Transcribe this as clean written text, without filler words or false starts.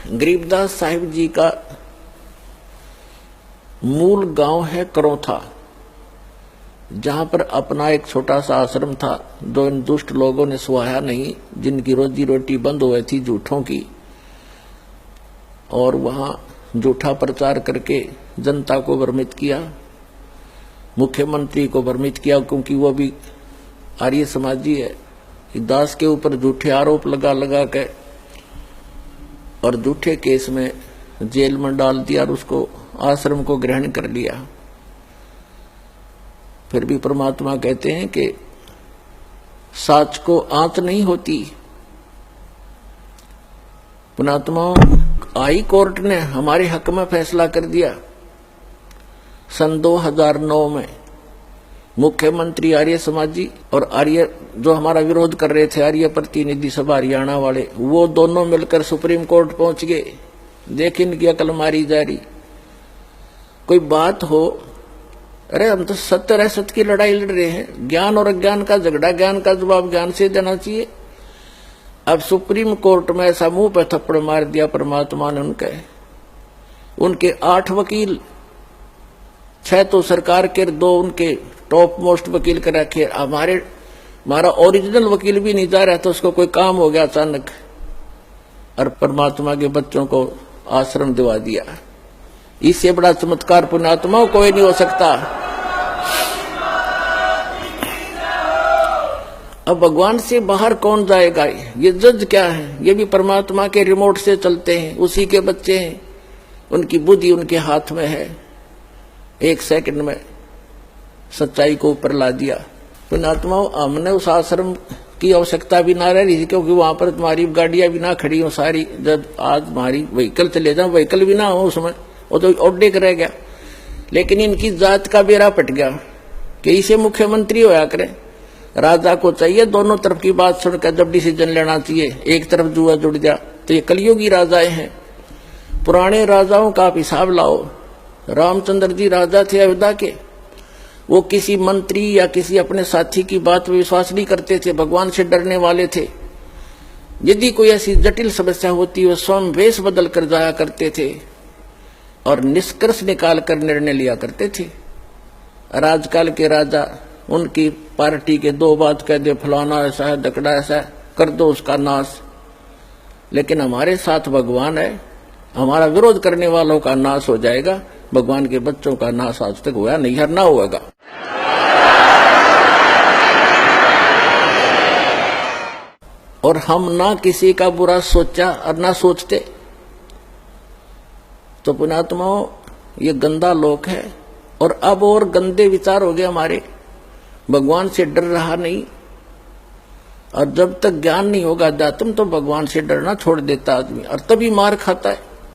गरीबदास साहिब जी का मूल गांव है करौथा, जहां पर अपना एक छोटा सा आश्रम था जो इन दुष्ट लोगों ने सुहाया नहीं, जिनकी रोजी रोटी बंद हुई थी झूठों की, और वहां झूठा प्रचार करके जनता को भ्रमित किया, मुख्यमंत्री को भ्रमित किया, क्योंकि वो भी आर्य समाजी है। दास के ऊपर झूठे आरोप लगा लगा के और झूठे केस में जेल में डाल दिया और उसको आश्रम को ग्रहण कर लिया। फिर भी परमात्मा कहते हैं कि साच को आंच नहीं होती। पुणात्मा हाई कोर्ट ने हमारे हक में फैसला कर दिया। सन 2009 में मुख्यमंत्री आर्य समाजी और आर्य जो हमारा विरोध कर रहे थे, आर्य प्रतिनिधि सभा हरियाणा वाले, वो दोनों मिलकर सुप्रीम कोर्ट पहुंच गए। देख इनकी अकल मारी जा रही। कोई बात हो, अरे हम तो सत्य असत्य की लड़ाई लड़ रहे हैं, ज्ञान और अज्ञान का झगड़ा, ज्ञान का जवाब ज्ञान से देना चाहिए। अब सुप्रीम कोर्ट में ऐसा मुंह पे थप्पड़ मार दिया परमात्मा ने उनके 8 वकील, 6 तो सरकार के, 2 उनके टॉप मोस्ट वकील कर रखे। हमारा ओरिजिनल वकील भी नहीं जा रहा था, उसको कोई काम हो गया अचानक, और परमात्मा के बच्चों को आश्रम दिवा दिया। इससे बड़ा चमत्कार पुण्यात्मा कोई नहीं हो सकता। अब भगवान से बाहर कौन जाएगा? ये जज क्या है? ये भी परमात्मा के रिमोट से चलते हैं, उसी के बच्चे हैं, उनकी बुद्धि उनके हाथ में है। 1 सेकंड में सच्चाई को ऊपर ला दिया। पुण्यात्मा हमने उस आश्रम की आवश्यकता भी ना रही थी, क्योंकि वहां पर तुम्हारी गाड़ियां भी ना खड़ी हो सारी। जब आज हमारी व्हीकल चले जाओ, व्हीकल भी ना हो उसमें, वो तो ओडे रह गया। लेकिन इनकी जात का बेड़ा पट गया कि इसे मुख्यमंत्री होया करे। राजा को चाहिए दोनों तरफ की बात सुनकर जब डिसीजन लेना चाहिए। एक तरफ जुआ जुड़ गया तो ये कलयुगी राजाएं हैं। पुराने राजाओं का आप हिसाब लाओ। रामचंद्र जी राजा थे अयोध्या के, वो किसी मंत्री या किसी अपने साथी की बात में विश्वास नहीं करते थे, भगवान से डरने वाले थे। यदि कोई ऐसी जटिल समस्या होती वो स्वयं वेश बदल कर जाया करते थे और निष्कर्ष निकाल कर निर्णय लिया करते थे। राजकाल के राजा उनकी पार्टी के 2 बात कह दे, फलाना ऐसा है, दकड़ा ऐसा है, कर दो उसका नाश। लेकिन हमारे साथ भगवान है, हमारा विरोध करने वालों का नाश हो जाएगा। भगवान के बच्चों का नाश आज तक हुआ नहीं, हर ना होगा। और हम ना किसी का बुरा सोचा और ना सोचते। तो पुण्यात्माओं, ये गंदा लोक है और अब और गंदे विचार हो गए हमारे। भगवान से डर रहा नहीं, और जब तक ज्ञान नहीं होगा अध्यात्म, तो भगवान से डरना छोड़ देता आदमी, और तभी मार खाता है।